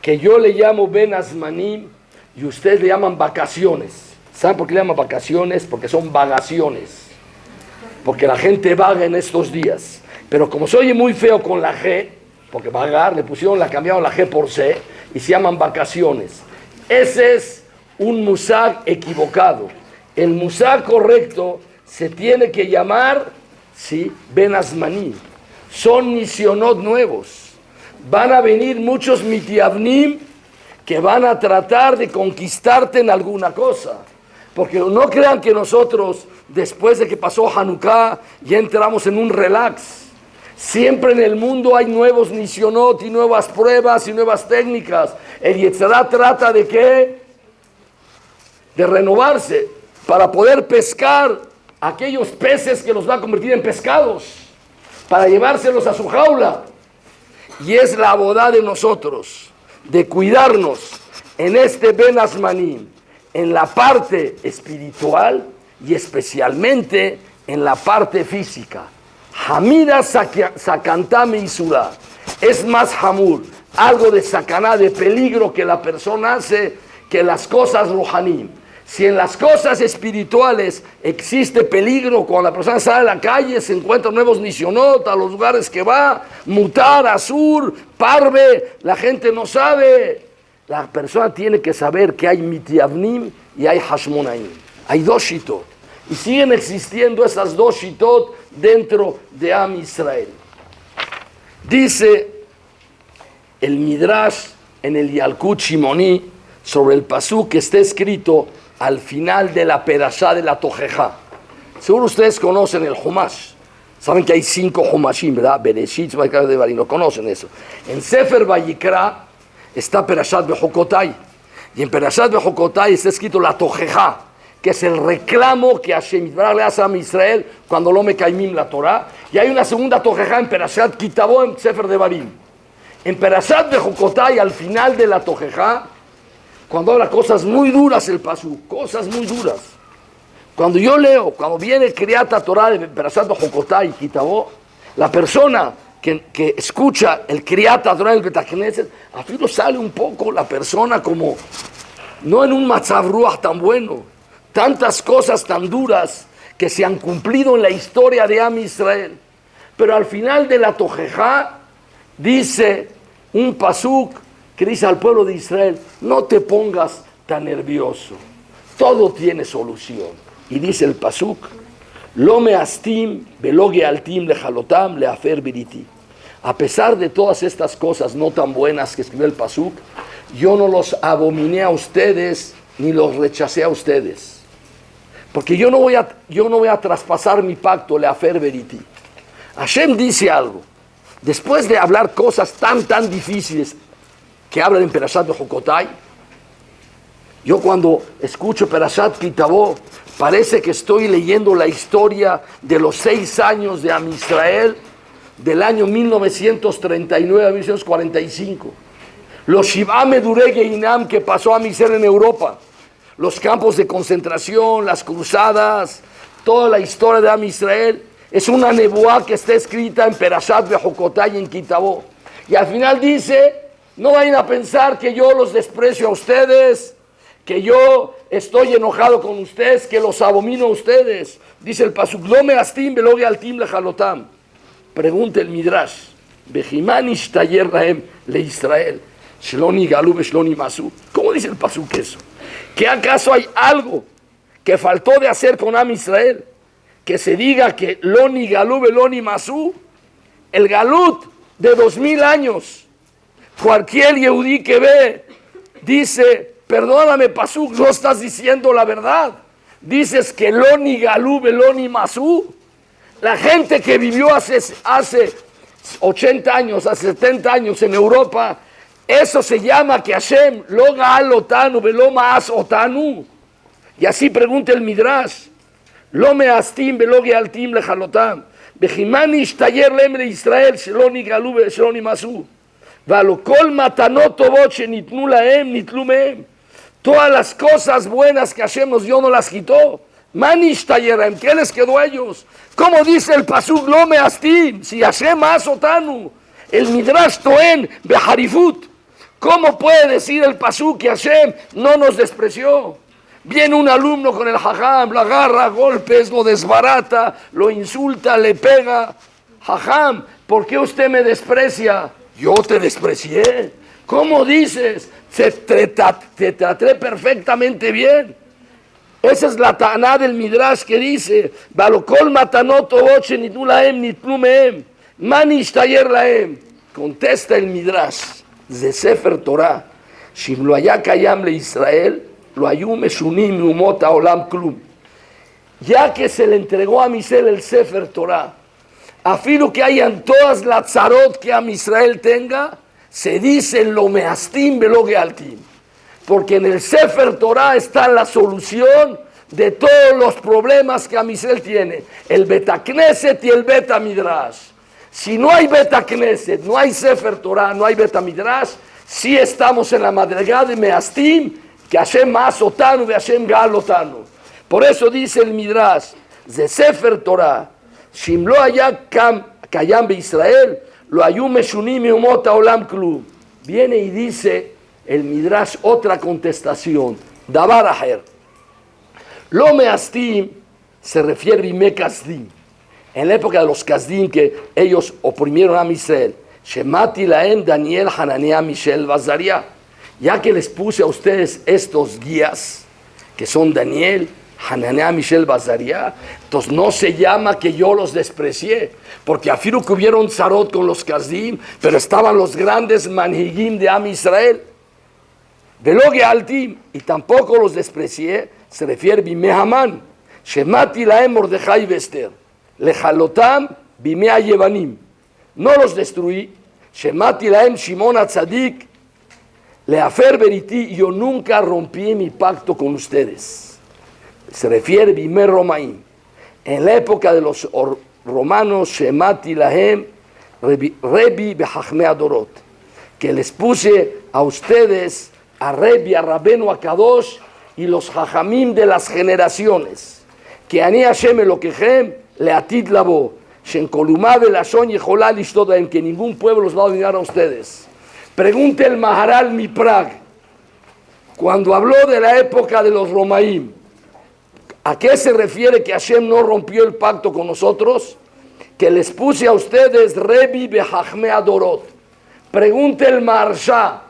que yo le llamo Ben Azmanim y ustedes le llaman vacaciones. ¿Saben por qué le llaman vacaciones? Porque son vagaciones. Porque la gente vaga en estos días. Pero como se oye muy feo con la G, porque vagar le pusieron, la cambiaron la G por C y se llaman vacaciones. Ese es un musag equivocado. El musag correcto se tiene que llamar, sí, Ben Azmanim. Son nisionot nuevos. Van a venir muchos mitiavnim que van a tratar de conquistarte en alguna cosa. Porque no crean que nosotros, después de que pasó Hanukkah, ya entramos en un relax. Siempre en el mundo hay nuevos nisionot y nuevas pruebas y nuevas técnicas. El Yetzirah trata de ¿qué? De renovarse para poder pescar aquellos peces que los va a convertir en pescados, para llevárselos a su jaula. Y es la boda de nosotros, de cuidarnos en este Ben Azmanim, en la parte espiritual y especialmente en la parte física. Hamida sakantame isura, es más hamur, algo de sakaná, de peligro que la persona hace, que las cosas rohanim. Si en las cosas espirituales existe peligro, cuando la persona sale a la calle, se encuentran nuevos nisionot, a los lugares que va, mutar, azur, parve, la gente no sabe. La persona tiene que saber que hay mitiavnim y hay hashmonaim. Hay dos shitot. Y siguen existiendo esas dos shitot dentro de Am Israel. Dice el Midrash en el Yalkut Shimoni sobre el pasuk que está escrito al final de la perashá de la Tojejá. Seguro ustedes conocen el Humash. Saben que hay 5 Humashim, ¿verdad? Bereshit, Vayikra, Devarim, no conocen eso. En Sefer Vayikra está Perashat Bejokotai. Y en Perashat Bejokotai está escrito la Tojejá, que es el reclamo que Hashem le hace a Israel cuando lo mekaimim la Torah. Y hay una segunda Tojejá en Perashat Kitabo, en Sefer Devarim. En Perashat Bejokotai, al final de la Tojejá, cuando habla cosas muy duras el pasú, cosas muy duras. Cuando yo leo, cuando viene Kriyat Torah de Perashat Bejokotai y Kitabo, la persona que escucha el Kriyat Torah del Bet Knesset, afilo sale un poco la persona como, no en un matzav ruach tan bueno, tantas cosas tan duras que se han cumplido en la historia de Am Israel. Pero al final de la Tojejá dice un pasuk que dice al pueblo de Israel, no te pongas tan nervioso, todo tiene solución. Y dice el pasuk, lo me astim, velogue altim lejalotam leafer biriti. A pesar de todas estas cosas no tan buenas que escribió el pasuk, yo no los abominé a ustedes ni los rechacé a ustedes. Porque yo no voy a traspasar mi pacto, leafer biriti. Hashem dice algo, después de hablar cosas tan difíciles, que hablan en Perashat Bejokotai. Yo cuando escucho Perashat Kitabo, parece que estoy leyendo la historia de los 6 años de Am Israel, del año 1939 a 1945. Los Shivá Medurei Geinam que pasó a Am Israel en Europa, los campos de concentración, las cruzadas, toda la historia de Am Israel, es una nebuá que está escrita en Perashat Bejokotai y en Kitabo. Y al final dice, no vayan a pensar que yo los desprecio a ustedes, que yo estoy enojado con ustedes, que los abomino a ustedes. Dice el pasuk, lo me astim velogue altim lejalotam. Pregunta el Midrash, Bejiman ishtayer rahem le Israel, shloni galu shloni masu. ¿Cómo dice el pasuk eso? ¿Que acaso hay algo que faltó de hacer con Am Israel? Que se diga que loni galu loni masu, el galut de 2000 años. Cualquier yehudí que ve, dice, perdóname pasuk, no estás diciendo la verdad. Dices que loni galú, veloni masú. La gente que vivió hace 80 años, hace 70 años en Europa, eso se llama que Hashem, lo gaal otanu, velo maas otanu. Y así pregunta el Midrash, lo me astim, velo gealtim lejalotam. Bejimani ishtayer lemre Israel, sheloni galú, sheloni masú. Todas las cosas buenas que Hashem nos dio no las quitó. Manish tayerem, ¿qué les quedó a ellos? Como dice el pasuk, lo me astim, si Hashem asotanu, el Midrash Toen beharifut. ¿Cómo puede decir el pasuk que Hashem no nos despreció? Viene un alumno con el jajam, lo agarra a golpes, lo desbarata, lo insulta, le pega. Jajam, ¿por qué usted me desprecia? yo te desprecié. ¿Cómo dices? Te traté perfectamente bien. Esa es la taná del Midrash que dice, Balokol matanot oche nitnu lahem nitnu mehem, mani ishtayer lahem. Contesta el Midrash de Sefer Torah, Shim lo haya kayam le Israel, lo hayu meshunim umot haolam klum. Ya que se le entregó a Misrael el Sefer Torah, afilo que hayan todas las tzarot que a Israel tenga, se dice lo meastim velo gealtim. Porque en el Sefer Torah está la solución de todos los problemas que Amisrael tiene. El Betacneset y el Betamidrash. Si no hay Betacneset, no hay Sefer Torah, no hay Betamidrash, sí estamos en la madrigada de Meastim, que Hashem Maasotanu y Hashem Galotanu. Por eso dice el Midrash, de Sefer Torah, Shim lo haya kayam be Israel, lo hayu meshunim umot haolam klum. Viene y dice el Midrash otra contestación. Davar aher. Lo meastim se refiere a Bime Kasdim. En la época de los Kasdim que ellos oprimieron a Israel. Shemati laem Daniel, Hananiah, Mishael, Azariah. Ya que les puse a ustedes estos guías, que son Daniel, Hananiah, Mishael, Azariah, entonces no se llama que yo los desprecié, porque afirmo que hubieron zarot con los Kasdim, pero estaban los grandes manhigim de Am Israel. Veloge altim, y tampoco los desprecié, se refiere Bime Haman, Shemati laem Mordejai Vester, Lejalotam Bime Yevanim. No los destruí, Shemati laem Shimon Atzadik, Leafer Beriti, yo nunca rompí mi pacto con ustedes. Se refiere Bime Romaim. En la época de los romanos, Shemati lahem Rebi Behachme Adorot, que les puse a ustedes a Rebi, a Rabenu, a Kadosh y los Jajamim de las generaciones. Que Ani Hashem Elokehem leatid labo, Shen kolumá velashon yecholá lishtodahem, que ningún pueblo los va a dominar a ustedes. Pregunte el Maharal Miprag, cuando habló de la época de los Romaim, ¿a qué se refiere que Hashem no rompió el pacto con nosotros? Que les puse a ustedes Rebi Behachme Adorot. Pregunte el Maharsha,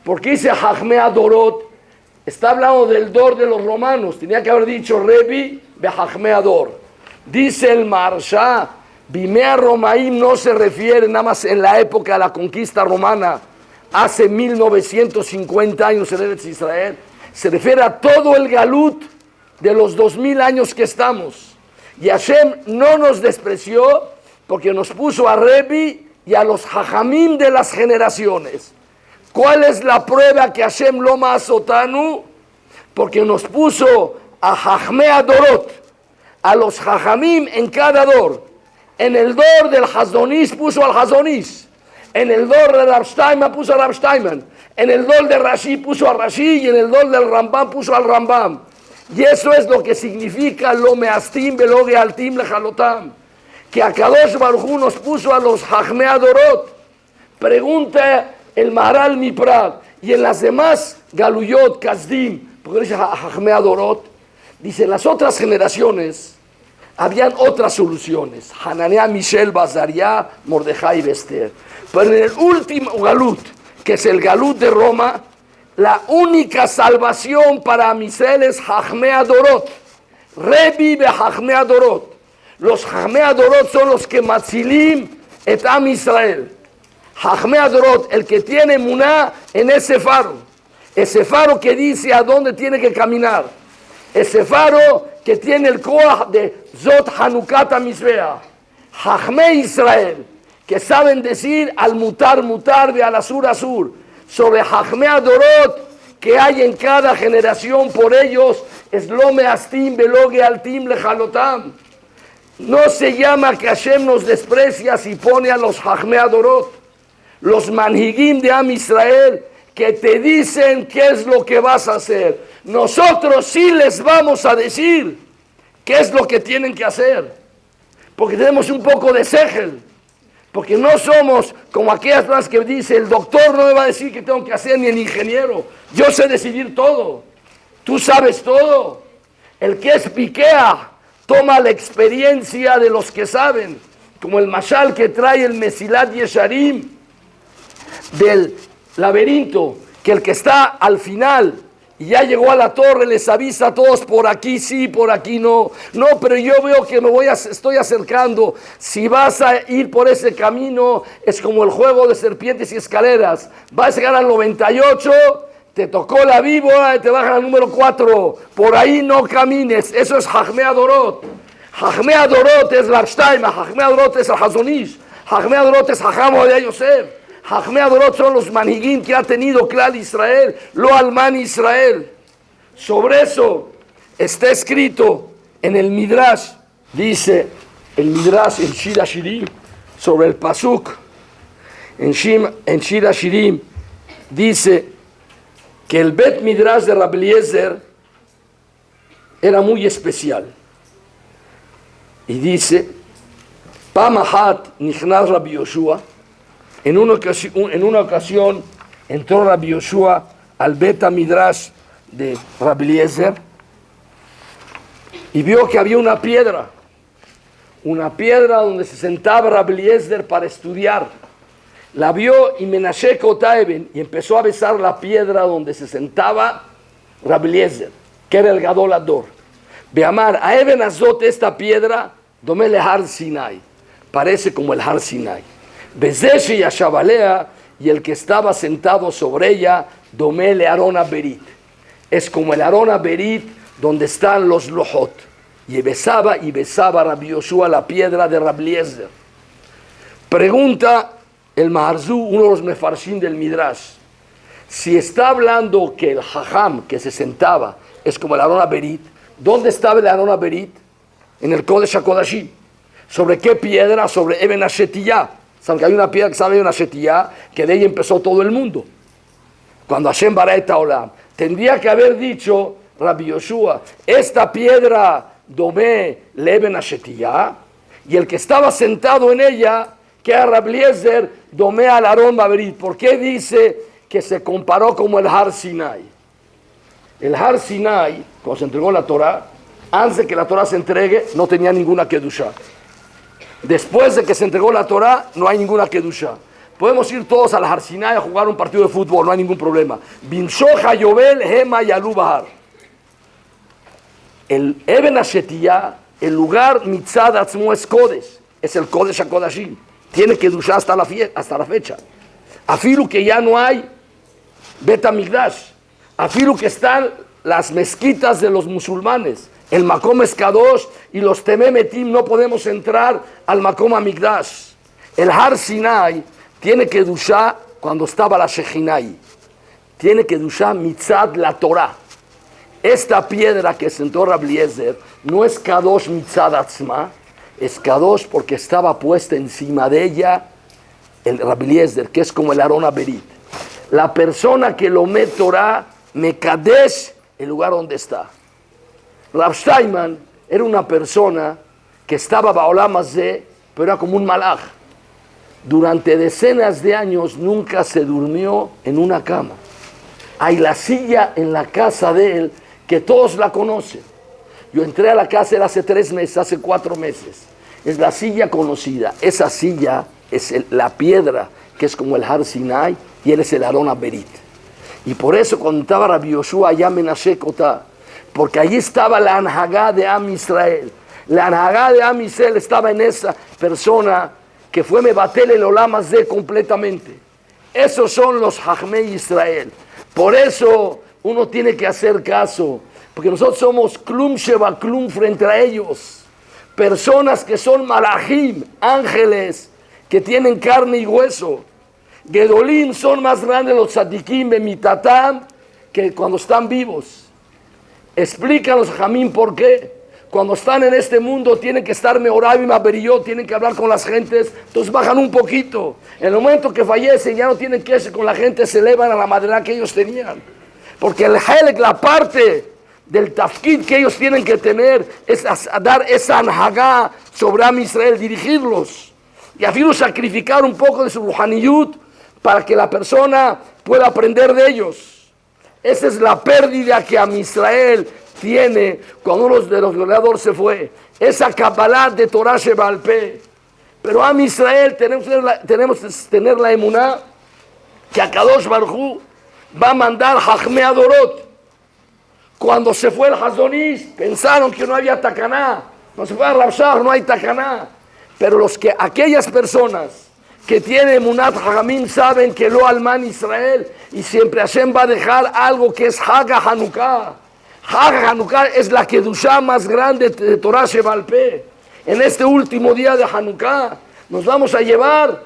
¿por qué dice Hachme Adorot? Está hablando del Dor de los romanos. Tenía que haber dicho Rebi Behachme Ador. Dice el Maharsha, Bimea Romaim no se refiere nada más en la época de la conquista romana, hace 1950 años en Eretz Israel. Se refiere a todo el galut de los 2000 años que estamos. Y Hashem no nos despreció porque nos puso a Rebi y a los Jajamim de las generaciones. ¿Cuál es la prueba que Hashem lo Maasotanu? Porque nos puso a Jajme Adorot, a los Jajamim en cada dor. En el dor del Hazonish puso al Hazonish. En el dor de Rav Steinman puso a Rav Steinman. En el dor de Rashi puso a Rashi. Y en el dor del Rambam puso al Rambam. Y eso es lo que significa lo meastim veloge altim lejalotam. Que a Kadosh Baruj Hu nos puso a los Jajme Adorot. Pregunta el Maharal Miprag. Y en las demás Galuyot, Kasdim, porque dice Jajme Adorot, dice las otras generaciones habían otras soluciones. Hananiah, Mishael, Azariah, Mordejai y Esther. Pero en el último galut, que es el galut de Roma, la única salvación para Israel es Jajme Adorot. Rebi Behachme Adorot. Los Jajme Adorot son los que matzilim et Am Israel. Jajme Adorot, el que tiene muná en ese faro. Ese faro que dice a dónde tiene que caminar. Ese faro que tiene el koach de Zot Hanukat HaMizbeach. Jajme Israel, que saben decir al mutar mutar y al asur asur. Sobre Jajme Adorot que hay en cada generación por ellos es lo meastim veloge altim lejalotam. No se llama que Hashem nos desprecia si pone a los Jajme Adorot, los manhigim de Am Israel, que te dicen qué es lo que vas a hacer. Nosotros sí les vamos a decir qué es lo que tienen que hacer, porque tenemos un poco de segel. Porque no somos como aquellas personas que dice el doctor no me va a decir qué tengo que hacer, ni el ingeniero. Yo sé decidir todo. Tú sabes todo. El que es piquea toma la experiencia de los que saben. Como el mashal que trae el Mesilat Yesharim. del laberinto, que el que está al final y ya llegó a la torre les avisa a todos, por aquí sí, por aquí no. No, pero yo veo que estoy acercando. Si vas a ir por ese camino, es como el juego de serpientes y escaleras. Vas a llegar al 98, te tocó la víbora y te bajan al número 4. Por ahí no camines. Eso es Hajmei Adorot. Hajmei Adorot es Rav Steinman, Hajmei Adorot es el Hazon Ish, Hajmei Adorot es Hajam Ovadia Yosef. Hajmei Adorot son los manhigim que ha tenido Klal Israel, Lo Alman Israel. Sobre eso está escrito en el Midrash, dice el Midrash en Shir HaShirim, sobre el Pasuk, en Shir HaShirim, dice que el Bet Midrash de Rabbi Eliezer era muy especial. Y dice, Pamahat Nichnas Rabbi Yoshua, en una ocasión entró Rabbi Yoshua al Bet Midrash de Rabbi Eliezer y vio que había una piedra donde se sentaba Rabbi Eliezer para estudiar. La vio y Menashe Kotaeben y empezó a besar la piedra donde se sentaba Rabbi Eliezer, que era el Gadol Ador. Beamar, a Eben Azot, esta piedra, domele Har Sinai, parece como el Har Sinai. Bezeshi Yashabalea, y el que estaba sentado sobre ella, domele Arona Berit, es como el Arona Berit donde están los Lohot. Y besaba Rabbi Yoshua la piedra de Rabbi Eliezer. Pregunta el Maharzú, uno de los mefarshim del Midrash, si está hablando que el Jajam que se sentaba es como el Arona Berit, ¿dónde estaba el Arona Berit? En el Kodesh HaKodashim. ¿Sobre qué piedra? Sobre Eben HaShetiyah. Saben que hay una piedra que se llama Eben HaShetiyah, que de ella empezó todo el mundo. Cuando Hashem bara et haolam. Tendría que haber dicho Rabbi Yoshua, esta piedra domé le Eben HaShetiyah, y el que estaba sentado en ella, que era Rabbi Eliezer, domé al Aarón Berit. ¿Por qué dice que se comparó como el Har Sinai? El Har Sinai, cuando se entregó la Torah, antes de que la Torah se entregue, no tenía ninguna Kedushá. Después de que se entregó la Torah, no hay ninguna Kedushá. Podemos ir todos al Har Sinai a jugar un partido de fútbol, no hay ningún problema. Binshoja Yobel Hema Yalu Bahar. El Eben HaShetiyah, el lugar Mitzad Atzmo es Kodesh, es el Kodesh HaKodashim. Tiene Kedushá hasta la fecha. Afilu que ya no hay Bet HaMikdash. Afilu que están las mezquitas de los musulmanes. El Makom es Kadosh y los Tememetim no podemos entrar al Makom HaMikdash. El Har Sinai tiene Kedushá cuando estaba la Shechinai. Tiene Kedushá Mitzad la Torah. Esta piedra que sentó Rabbi Eliezer no es Kadosh Mitzad Atzma, es Kadosh porque estaba puesta encima de ella el Rabbi Eliezer, que es como el Arona Berit. La persona que lo met Torah, Mekadesh, el lugar donde está. Rav Steinman era una persona que estaba Baolam Hazeh, pero era como un malaj. Durante decenas de años nunca se durmió en una cama. Hay la silla en la casa de él que todos la conocen. Yo entré a la casa hace 3 meses, hace 4 meses. Es la silla conocida. Esa silla es la piedra que es como el Har Sinai y él es el Arona Berit. Y por eso cuando estaba Rabbi Yoshua allá Menashe Kotá, porque allí estaba la Anhagá de Am Israel. La Anhagá de Am Israel estaba en esa persona que fue Mebatel el Olam Hazeh completamente. Esos son los Hajmei Israel. Por eso uno tiene que hacer caso, porque nosotros somos Klum Sheba Klum frente a ellos. Personas que son malachim, ángeles, que tienen carne y hueso. Gedolim son más grandes los tzadikim bemitatam que cuando están vivos. Explican los jamín por qué. Cuando están en este mundo tienen que estar meorab y maberiyot, tienen que hablar con las gentes, entonces bajan un poquito. En el momento que fallecen ya no tienen que irse con la gente, se elevan a la madera que ellos tenían. Porque el helek, la parte del tafkid que ellos tienen que tener es dar esa anhagá sobre Am Israel, dirigirlos. Y así sacrificar un poco de su ruhaniyut para que la persona pueda aprender de ellos. Esa es la pérdida que Am Israel tiene cuando uno de los goleadores se fue. Esa Kabbalah de Torah Shebal Peh. Pero Am Israel tenemos que tener la emuná que Akadosh Baruj Hu va a mandar Hachmei Adorot. Cuando se fue el Hazonish, pensaron que no había Takaná. Cuando se fue a Rabshah, no hay Takaná. Pero aquellas personas que tienen Emunat Hajamim saben que lo Alman Israel y siempre Hashem va a dejar algo que es Haga Hanukkah. Haga Hanukkah es la Kedushá más grande de Torah Sheba'al Peh. En este último día de Hanukkah nos vamos a llevar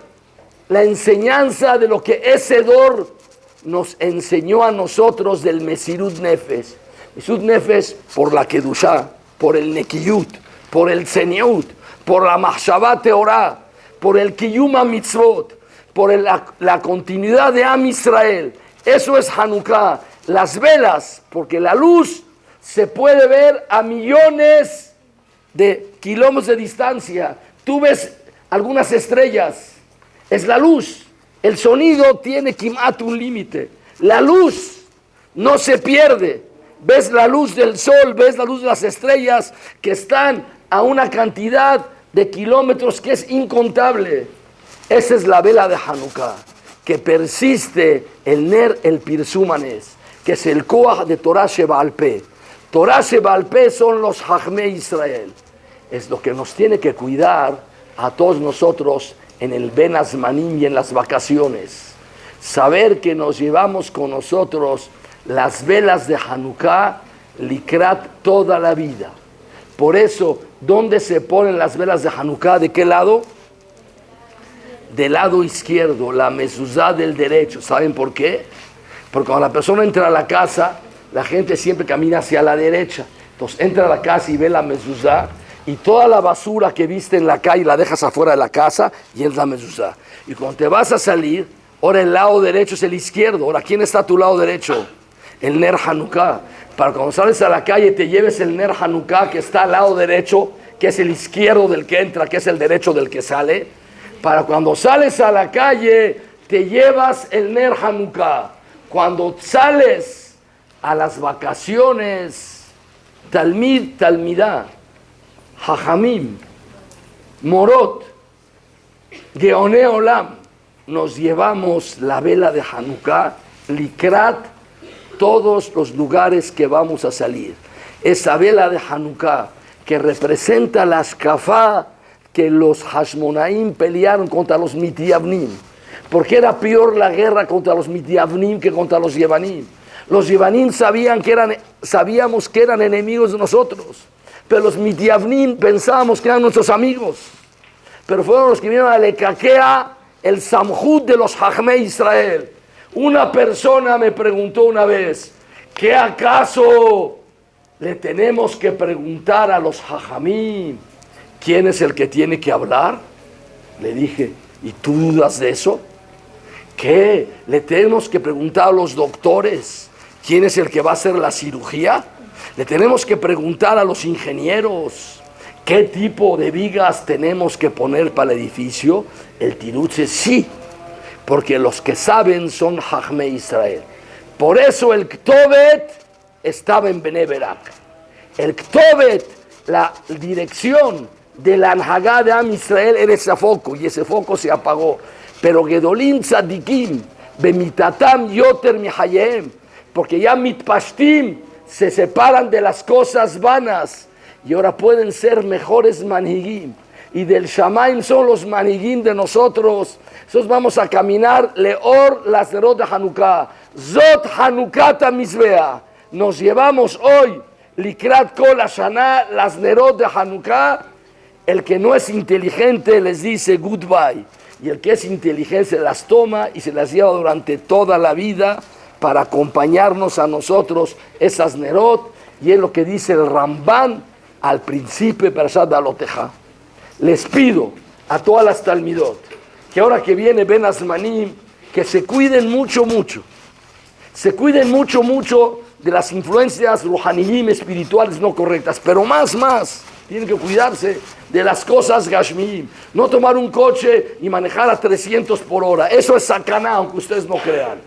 la enseñanza de lo que ese Dor nos enseñó a nosotros del Mesirut Nefesh. Mesirut Nefesh por la Kedushá, por el Nekiyut, por el Tzeniut, por la Mahshavá Teorá, por el Kiyum HaMitzvot, por la continuidad de Am Israel. Eso es Hanukkah. Las velas, porque la luz se puede ver a millones de kilómetros de distancia. Tú ves algunas estrellas, es la luz. El sonido tiene kimat un límite. La luz no se pierde. Ves la luz del sol, ves la luz de las estrellas que están a una cantidad de kilómetros que es incontable. Esa es la vela de Hanukkah, que persiste el Ner el Pirsúmanes, que es el Koach de Torah Sheba'al Peh. Torah Sheba'al Peh son los Hachmei Israel. Es lo que nos tiene que cuidar a todos nosotros en el Ben Azmanim y en las vacaciones. Saber que nos llevamos con nosotros las velas de Hanukkah likrat toda la vida. Por eso, ¿dónde se ponen las velas de Hanukkah? ¿De qué lado? Del lado izquierdo, la mezuzá del derecho. ¿Saben por qué? Porque cuando la persona entra a la casa, la gente siempre camina hacia la derecha. Entonces entra a la casa y ve la mezuzá, y toda la basura que viste en la calle la dejas afuera de la casa y es la mezuzá. Y cuando te vas a salir, ahora el lado derecho es el izquierdo. Ahora, ¿quién está a tu lado derecho? El Ner Hanukkah. Para cuando sales a la calle te lleves el Ner Hanukkah que está al lado derecho, que es el izquierdo del que entra, que es el derecho del que sale. Para cuando sales a la calle te llevas el Ner Hanukkah. Cuando sales a las vacaciones, Talmid, Talmidá, Jajamim, Morot, Geoné Olam, nos llevamos la vela de Hanukkah, Likrat, todos los lugares que vamos a salir. Esa vela de Hanukkah que representa la Ashkafá que los Hashmonaim pelearon contra los Midiavnim. Porque era peor la guerra contra los Midiavnim que contra los Yevanim. Los Yevanim sabíamos que eran enemigos de nosotros, pero los Midiavnim pensábamos que eran nuestros amigos. Pero fueron los que vinieron a lecaquea el Samhut de los Hachmei Israel. Una persona me preguntó una vez, ¿qué acaso le tenemos que preguntar a los Jajamim quién es el que tiene que hablar? Le dije, ¿y tú dudas de eso? ¿Qué? ¿Le tenemos que preguntar a los doctores quién es el que va a hacer la cirugía? ¿Le tenemos que preguntar a los ingenieros qué tipo de vigas tenemos que poner para el edificio? El tirutz es sí, porque los que saben son Hachmei Israel. Por eso el Ktobet estaba en Bnei Berak. El Ktobet, la dirección de la Anhagá de Am Israel era ese foco, y ese foco se apagó. Pero Gedolim Tzadikim, Bemitatam Yoter Mihayem, porque ya Mitpashtim se separan de las cosas vanas y ahora pueden ser mejores manhigim. Y del Shamaim son los manhigim de nosotros. Nosotros vamos a caminar Leor las Nerot de Hanukkah. Zot Hanukkata Mizbeah. Nos llevamos hoy Likrat Kol Hashanah, las Nerot de Hanukkah. El que no es inteligente les dice goodbye. Y el que es inteligente se las toma y se las lleva durante toda la vida para acompañarnos a nosotros esas Nerot. Y es lo que dice el Ramban al principio de Parashat Baalotejá. Les pido a todas las Talmidot que ahora que viene Ben Azmanim, que se cuiden mucho, mucho. Se cuiden mucho, mucho de las influencias ruhaniyim espirituales no correctas. Pero más, tienen que cuidarse de las cosas gashmiyim. No tomar un coche y manejar a 300 por hora. Eso es sakaná, aunque ustedes no crean.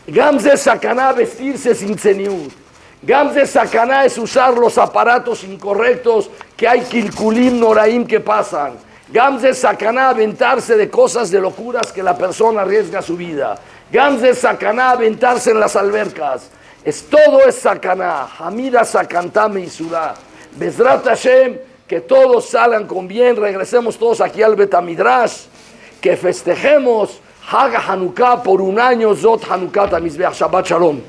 Gamze sakaná, vestirse sin tzeniut. Gamze sakaná es usar los aparatos incorrectos que hay kilkulim noraim que pasan. Gamze sakaná, aventarse de cosas, de locuras que la persona arriesga su vida. Gamze Sakaná, aventarse en las albercas. Todo es Sakaná. Hamida Sakantame Isurá. Bezrat Hashem, que todos salgan con bien. Regresemos todos aquí al Betamidrash. Que festejemos Hag Hanukkah por un año. Zot Hanukkah Tamizbeach. Shabbat Shalom.